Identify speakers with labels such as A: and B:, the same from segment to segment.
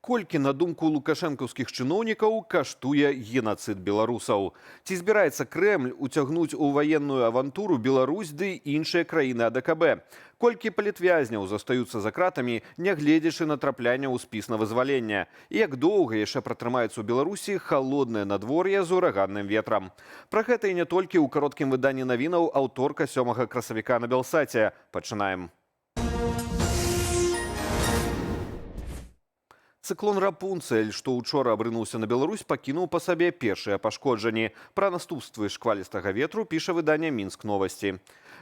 A: Колькі, на думку лукашэнкаўскіх чыноўнікаў, каштуе генацыд беларусаў. Ці збіраецца Крэмль уцягнуць у ваенную авантуру Беларусь ды іншыя краіны АДКБ? Колькі палітвязняў застаюцца за кратамі, нягледзячы на траплянне ў спіс на вызвалення? І як доўга яшчэ пратрымаецца ў Беларусі халоднае надвор'е з ураганным ветрам? Пра гэта і не толькі ў кароткім выданні навінаў аўторка 7 красавіка на Белсаце. Пачынаем. Цыклон Рапунцэль, што учора абрынуўся на Беларусь, пакінуў па сабе першыя пашкоджанні. Пра наступствы шквалістага ветру піша выданне «Мінск новасці».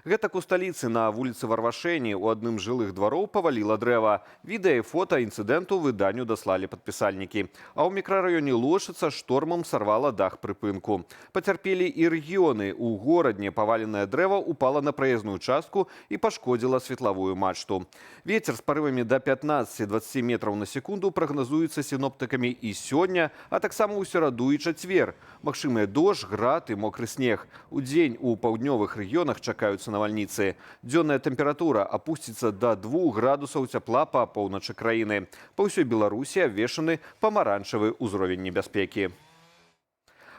A: Гэтак у сталіцы на вуліцы Варвашэні у адным з жылых двароў паваліла дрэва. Відэа і фота інцыдэнту выданню даслалі падпісальнікі. А ў мікрараёне Лошыца штормам сарвала дах прыпынку. Пацярпелі і рэгіёны. У горадне паваленае дрэва упала на праезную частку і пашкодзіла светлавую мачту. Вецер з парывамі да 15-20 метраў на секунду прагназуецца сіноптыкамі і сёння, а таксама ў сераду і чацвер. Магчымыя дождж, град і мокры снег. Удзень у паўднёвых рэгіёнах чакаюцца навальніцы. Дзённая тэмпература апусціцца да 2 градусаў цяпла па поўначы краіны. Па ўсёй Беларусі абвешчаны памаранчавы ўзровень небяспекі.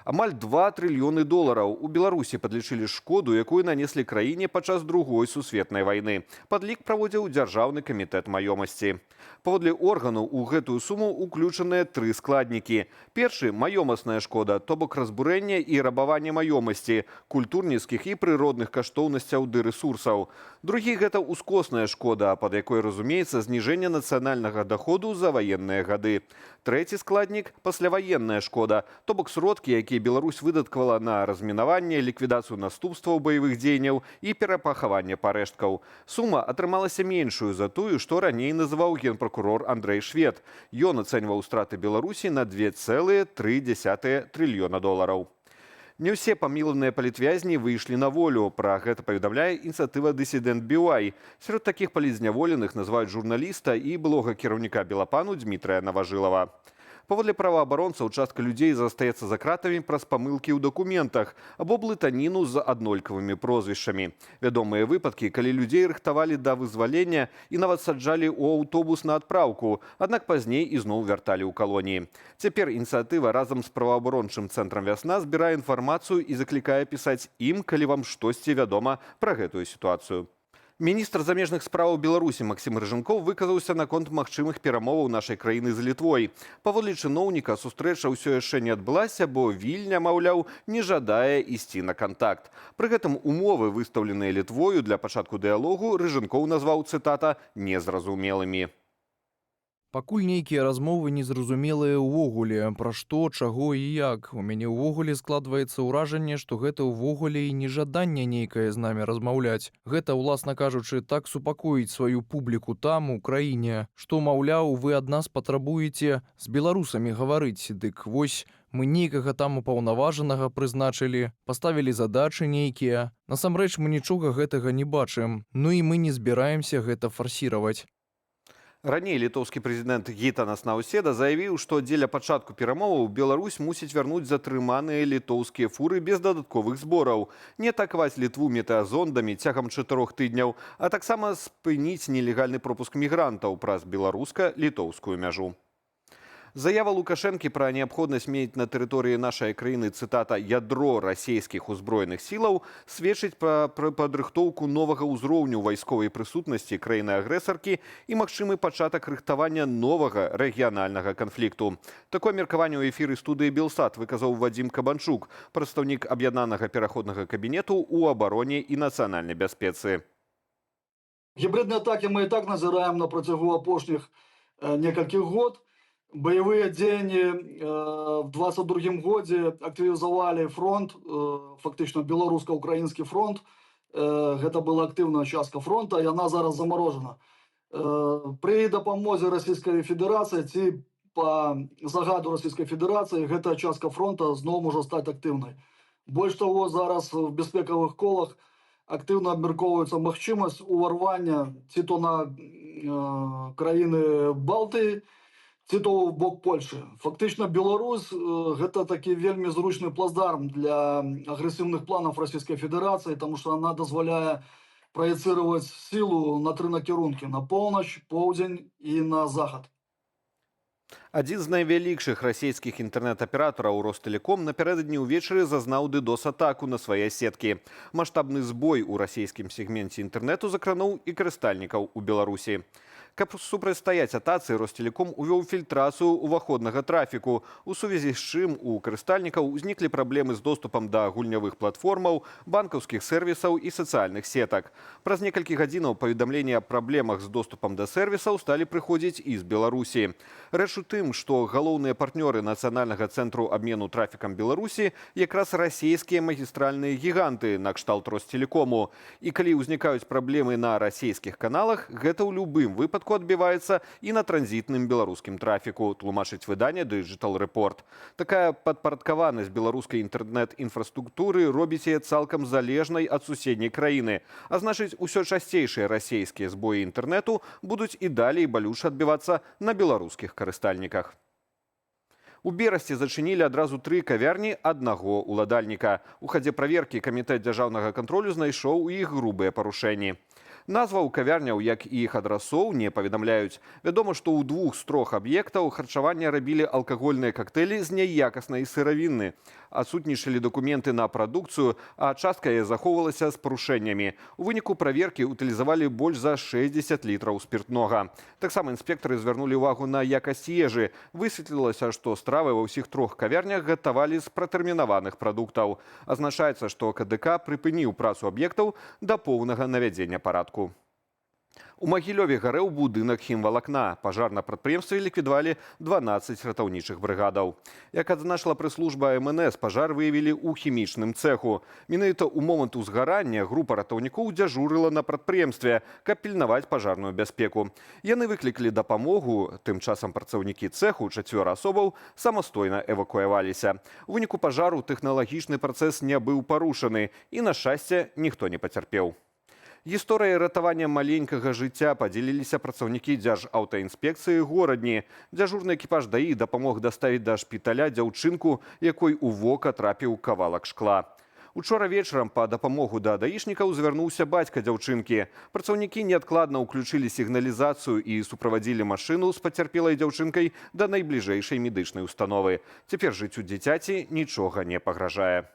A: Амаль 2 трыльёны долараў у Беларусі падлічылі шкоду, якую нанеслі краіне падчас Другой сусветнай вайны. Падлік праводзіў Дзяржаўны камітэт маёмасці. Паводле органу у гэтую суму уключаныя 3 складнікі. Першы – маёмасная шкода, то бок разбурэнне і рабаванне маёмасці, культурніцкіх і прыродных каштоўнасцяў ды рэсурсаў. Другі – гэта ускосная шкода, пад якой разумеецца зніжэнне нацыянальнага даходу за ваенныя гады. Трэці складнік – пасляваенная шкода, то бок сродкі, якія Беларусь выдаткавала на размінаванне, ліквідацыю наступстваў баявых дзеянняў і перапахаванне парэшткаў. Сума атрымалася меншую за тую, што раней называў генпракурор Андрэй Швед. Ён ацэньваў страты Беларусі на 2,3 трыльёна долараў. Не ўсе памілаваныя палітвязні выйшлі на волю. Пра гэта паведамляе ініцыятыва «Дысідэнт Бівай». Сярод такіх палітзняволеных называюць журналіста і былога кіраўніка Белапану Дмітрая Наважылава. Паводле праваабаронцаў, частка людзей застаецца за кратамі праз памылкі ў дакументах або блытаніну з аднолькавымі прозвішчамі. Вядомыя выпадкі, калі людзей рыхтавалі да вызвалення і нават саджалі ў аўтобус на адпраўку, аднак пазней ізноў вярталі ў калоніі. Цяпер ініцыятыва разам з праваабарончым цэнтрам «Вясна» збірае інфармацыю і заклікае пісаць ім, калі вам штосьці вядома пра гэтую сітуацыю. Міністр замежных справаў Беларусі Максім Рыжанкоў выказаўся наконт магчымых перамоваў нашай краіны з Літвой. Паводле чыноўніка, сустрэча ўсё яшчэ не адбылася, бо Вільня, маўляў, не жадае ісці на кантакт. Пры гэтым умовы, выстаўленыя Літвою для пачатку дыялогу, Рыжанкоў назваў, цытата, «незразумелымі».
B: Пакуль нейкія размовы незразумелыя ўвогуле, пра што, чаго і як. У мяне ўвогуле складваецца ўражанне, што гэта ўвогуле і нежаданне нейкае з намі размаўляць. Гэта, уласна кажучы, так супакоіць сваю публіку там, у краіне, што, маўляў, вы ад нас патрабуеце з беларусамі гаварыць. Дык вось, мы нейкага там упаўнаважанага прызначылі, паставілі задачы нейкія. Насамрэч мы нічога гэтага не бачым. Ну і мы не збіраемся гэта фарсіраваць.
A: Раней літоўскі прэзідэнт Гітанас Наўседа заявіў, што дзеля пачатку перамоваў Беларусь мусіць вярнуць затрыманыя літоўскія фуры без дадатковых збораў, не атакаваць Літву метэазондамі цягам 4 тыдняў, а таксама спыніць нелегальны пропуск мігрантаў праз беларуска-літоўскую мяжу. Заява Лукашэнкі пра неабходнасць мець на тэрыторыі нашай краіны, цытата, «ядро расійскіх узброеных сілаў» сведчыць пра падрыхтоўку новага ўзроўню вайсковай прысутнасці краіны-агрэсаркі і магчымы пачатак рыхтавання новага рэгіянальнага канфлікту. Такое меркаванне ў эфіры студыі «Белсат» выказаў Вадзім Кабанчук, прадстаўнік аб'яднанага пераходнага кабінету ў абароне і нацыянальнай бяспецы.
C: Гібридные атаки мы и так назираем на протягу апошніх некалькіх год. Боевые дзеянні в 22-м годзе актывізавалі фронт, фактично беларуска-украінскі фронт. Гэта была актыўная частка фронта, яна зараз замарожена. Пры дапамозе Расійскай Федэрацыі ці па загаду Расійскай Федэрацыі гэта частка фронта зноў можа стаць актыўнай. Больш таго, зараз в бяспекавых колах актыўна абмяркоўваецца магчымасць уварвання ці то на краіны Балтыі, ці то ў бок Польшы. Фактычна Беларусь гэта такі вельмі зручны плацдарм для агрэсіўных планаў Расійскай Федэрацыі, таму што яна дазваляе праецыраваць сілу на 3 накірункі: на поўнач, поўдзень і на захад.
A: Адзін з найвялікшых расійскіх інтэрнэт-аператараў Ростелеком напярэдадні ўвечары зазнаў DDoS-атаку на свае сеткі. Маштабны збой у расійскім сегменце інтэрнэту закрануў і карыстальнікаў у Беларусі. Каб супрацьстаяць атацы, Ростелеком увёў фільтрацыю ўваходнага трафіку, у сувязі з чым у карыстальнікаў узніклі праблемы з доступам да гульнявых платформаў, банкаўскіх сервісаў і сацыяльных сетак. Праз некалькі гадзінаў паведамленні аб праблемах з доступам да сервісаў сталі прыходзіць і з Беларусі. Рэч у тым, што галоўныя партнёры Нацыянальнага цэнтру абмену трафікам Беларусі якраз расійскія магістральныя гіганты накшталт Ростелекому. І калі ўзнікаюць праблемы на расійскіх каналах, гэта ў любым выпадку адбіваецца і на транзітным беларускім трафіку, тлумачыць выданне Digital Report. Такая падпарадкаванасць беларускай інтэрнэт-інфраструктуры робіць яе цалкам залежнай ад суседняй краіны. А значыць, усё часцейшыя расійскія збоі інтэрнэту будуць і далей балюча адбівацца на беларускіх карыстальніках. У Берасці зачынілі адразу 3 кавярні аднаго ўладальніка. У хадзе праверкі камітэт дзяржаўнага кантролю знайшоў у іх грубыя парушэнні. Назваў кавярняў, як і іх адрасоў, не паведамляюць. Вядома, што ў 2 з 3 аб'ектаў харчавання рабілі алкагольныя кактэлі з няякаснай сыравіны. Адсутнічалі дакументы на прадукцыю, а частка яе захоўвалася з парушэннямі. У выніку праверкі утылізавалі больш за 60 літраў спіртнога. Таксама інспектары звярнулі ўвагу на якасць ежы. Высветлілася, што стравы ва ўсіх 3 кавярнях гатавалі з пратэрмінаваных прадуктаў. Азначаецца, што КДК прыпыніў працу аб'ектаў да поўнага навядзення парадку. У Магілёве гарэў будынак хімвалакна. Пажар на прадпрыемстве ліквідавалі 12 ратаўнічых брыгадаў. Як адзначыла прэс-служба МНС, пажар выявілі ў хімічным цэху. Менавіта ў момант узгарання група ратаўнікоў дзяжурыла на прадпрыемстве, каб пільнаваць пажарную бяспеку. Яны выклікалі дапамогу, тым часам працаўнікі цэху, 4 асобаў, самастойна эвакуяваліся. У выніку пажару тэхналагічны працэс не быў парушаны і, на шчасце, ніхто не пацярпеў. Гісторыяй ратавання маленькага жыцця падзеліліся працаўнікі дзяржаўтаінспекцыі горадні. Дзяжурны экіпаж ДАІ дапамог даставіць да шпіталя дзяўчынку, якой у вока трапіў кавалак шкла. Учора вечарам па дапамогу да даішнікаў звярнуўся бацька дзяўчынкі. Працаўнікі неадкладна ўключылі сігналізацыю і суправадзілі машыну з пацярпелай дзяўчынкай да найбліжэйшай медычнай установы. Цяпер жыццю дзіцяці нічога не пагражае.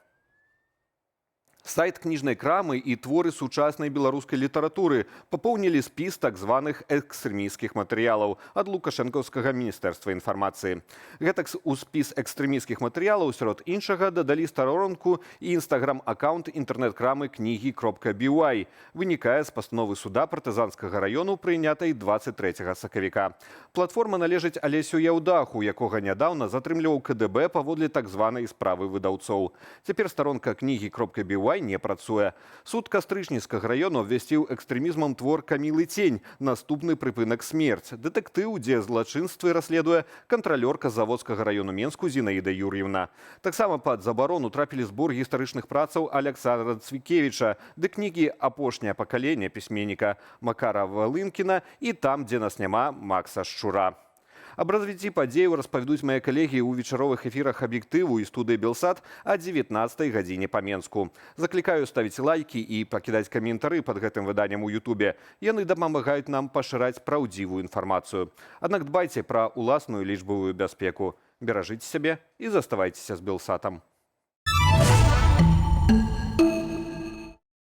A: Сайт кніжнай крамы і творы сучаснай беларускай літаратуры папоўнілі спіс так званых экстрэмісцкіх матэрыялаў ад лукашэнкаўскага міністэрства інфармацыі. Гэтак у спіс экстрэмісцкіх матэрыялаў сярод іншага дадалі старонку і інстаграм-аккаунт інтэрнэт-крамы кнігі.by. Вынікае з пастановы суда партызанскага раёну, прынятай 23 сакавіка. Платформа належыць Алесю Яўдаху, якога нядаўна затрымліваў КДБ паводле так званай справы выдаўцоў. Цяпер старонка кнігі.by не працуе. Суд Кастрычніцкага раёну абвясціў экстрэмізмам твор Камілы Цень, наступны прыпынак смерць. Дэтэктыў, дзе злачынствы расследуе кантралёрка заводскага раёну Менску Зінаіда Юр'еўна. Таксама пад забарону трапілі збор гістарычных працаў Аляксандра Цвікевіча, ды кнігі «Апошняе пакаленне» пісьменніка Макара Валынкіна і «Там, дзе нас няма» Макса Шчура. Аб развіцці падзеяў распавядуць мае калегі ў вечаровых эфірах аб'ектыву і студыі «Белсат» о 19 гадзіне па Менску. Заклікаю ставіць лайкі і пакідаць каментары пад гэтым выданнем у Ютубе. Яны дапамагаюць нам пашыраць праўдзівую інфармацыю. Аднак дбайце пра ўласную лічбавую бяспеку. Беражыце сябе і заставайцеся з «Белсатам».